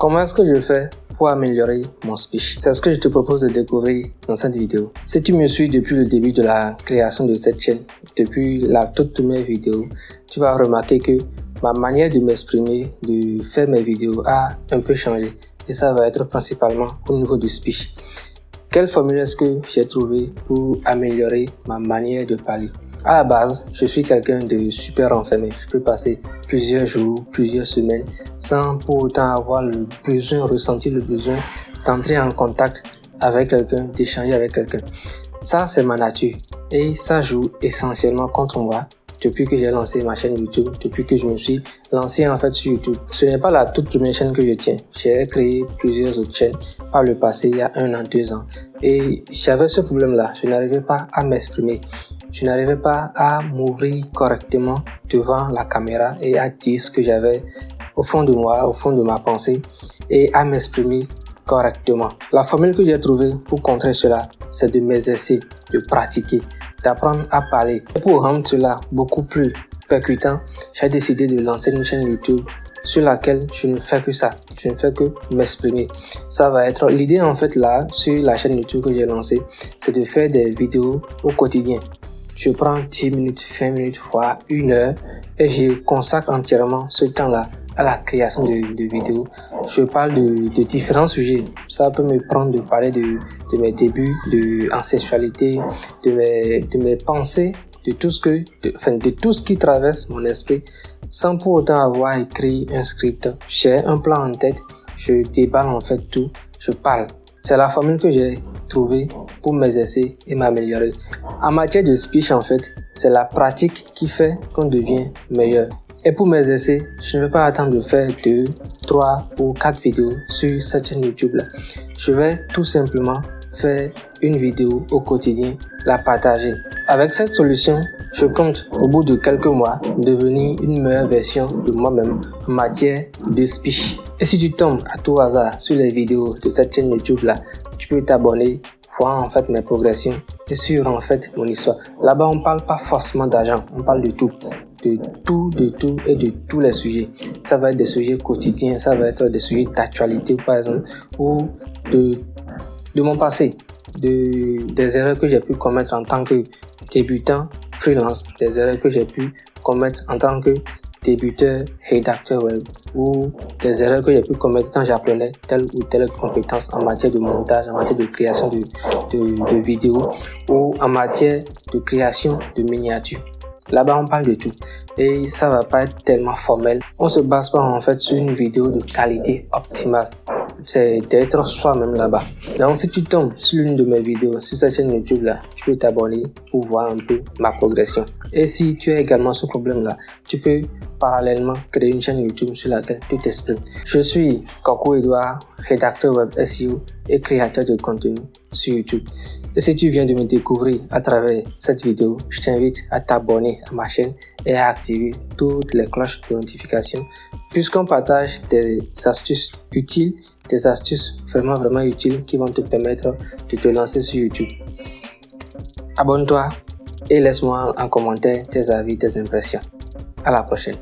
Comment est-ce que je fais pour améliorer mon speech? C'est ce que je te propose de découvrir dans cette vidéo. Si tu me suis depuis le début de la création de cette chaîne, depuis la toute première vidéo, tu vas remarquer que ma manière de m'exprimer, de faire mes vidéos a un peu changé. Et ça va être principalement au niveau du speech. Quelle formule est-ce que j'ai trouvé pour améliorer ma manière de parler? À la base, je suis quelqu'un de super renfermé. Je peux passer plusieurs jours, plusieurs semaines sans pour autant avoir ressentir le besoin d'entrer en contact avec quelqu'un, d'échanger avec quelqu'un. Ça, c'est ma nature et ça joue essentiellement contre moi depuis que j'ai lancé ma chaîne YouTube, depuis que je me suis lancé en fait sur YouTube. Ce n'est pas la toute première chaîne que je tiens. J'ai créé plusieurs autres chaînes par le passé, il y a 1 an, 2 ans. Et j'avais ce problème-là. Je n'arrivais pas à m'exprimer. Je n'arrivais pas à m'ouvrir correctement devant la caméra et à dire ce que j'avais au fond de moi, au fond de ma pensée et à m'exprimer correctement. La formule que j'ai trouvée pour contrer cela, c'est de m'exercer, de pratiquer, d'apprendre à parler. Et pour rendre cela beaucoup plus percutant, j'ai décidé de lancer une chaîne YouTube sur laquelle je ne fais que ça. Je ne fais que m'exprimer. Ça va être l'idée en fait là, sur la chaîne YouTube que j'ai lancée, c'est de faire des vidéos au quotidien. Je prends 10 minutes, 20 minutes, voire 1 heure et je consacre entièrement ce temps-là à la création de vidéos. Je parle de différents sujets. Ça peut me prendre de parler de mes débuts en sexualité, de mes pensées, de tout ce qui traverse mon esprit sans pour autant avoir écrit un script. J'ai un plan en tête, je déballe en fait tout, je parle. C'est la formule que j'ai trouvée pour m'exercer et m'améliorer. En matière de speech, en fait, c'est la pratique qui fait qu'on devient meilleur. Et pour m'exercer, je ne vais pas attendre de faire 2, 3 ou 4 vidéos sur cette chaîne YouTube-là. Je vais tout simplement faire une vidéo au quotidien, la partager. Avec cette solution, je compte, au bout de quelques mois, devenir une meilleure version de moi-même en matière de speech. Et si tu tombes à tout hasard sur les vidéos de cette chaîne YouTube-là, tu peux t'abonner, voir en fait mes progressions et suivre en fait mon histoire. Là-bas, on ne parle pas forcément d'argent, on parle de tout. De tout et de tous les sujets. Ça va être des sujets quotidiens, ça va être des sujets d'actualité par exemple, ou de mon passé, des erreurs que j'ai pu commettre en tant que débutant freelance, des erreurs que j'ai pu commettre en tant que débuteur rédacteur web, ou des erreurs que j'ai pu commettre quand j'apprenais telle ou telle compétence en matière de montage, en matière de création de vidéos, ou en matière de création de miniatures. Là-bas, on parle de tout et ça va pas être tellement formel. On se base pas en fait sur une vidéo de qualité optimale. C'est d'être soi-même là-bas. Donc, si tu tombes sur l'une de mes vidéos sur cette chaîne YouTube-là, tu peux t'abonner pour voir un peu ma progression. Et si tu as également ce problème-là, tu peux parallèlement créer une chaîne YouTube sur laquelle tu t'exprimes. Je suis Kokou Edouard, rédacteur web SEO et créateur de contenu sur YouTube. Et si tu viens de me découvrir à travers cette vidéo, je t'invite à t'abonner à ma chaîne et à activer toutes les cloches de notification puisqu'on partage des astuces utiles, des astuces vraiment utiles qui vont te permettre de te lancer sur YouTube. Abonne-toi et laisse-moi en commentaire tes avis, tes impressions. À la prochaine.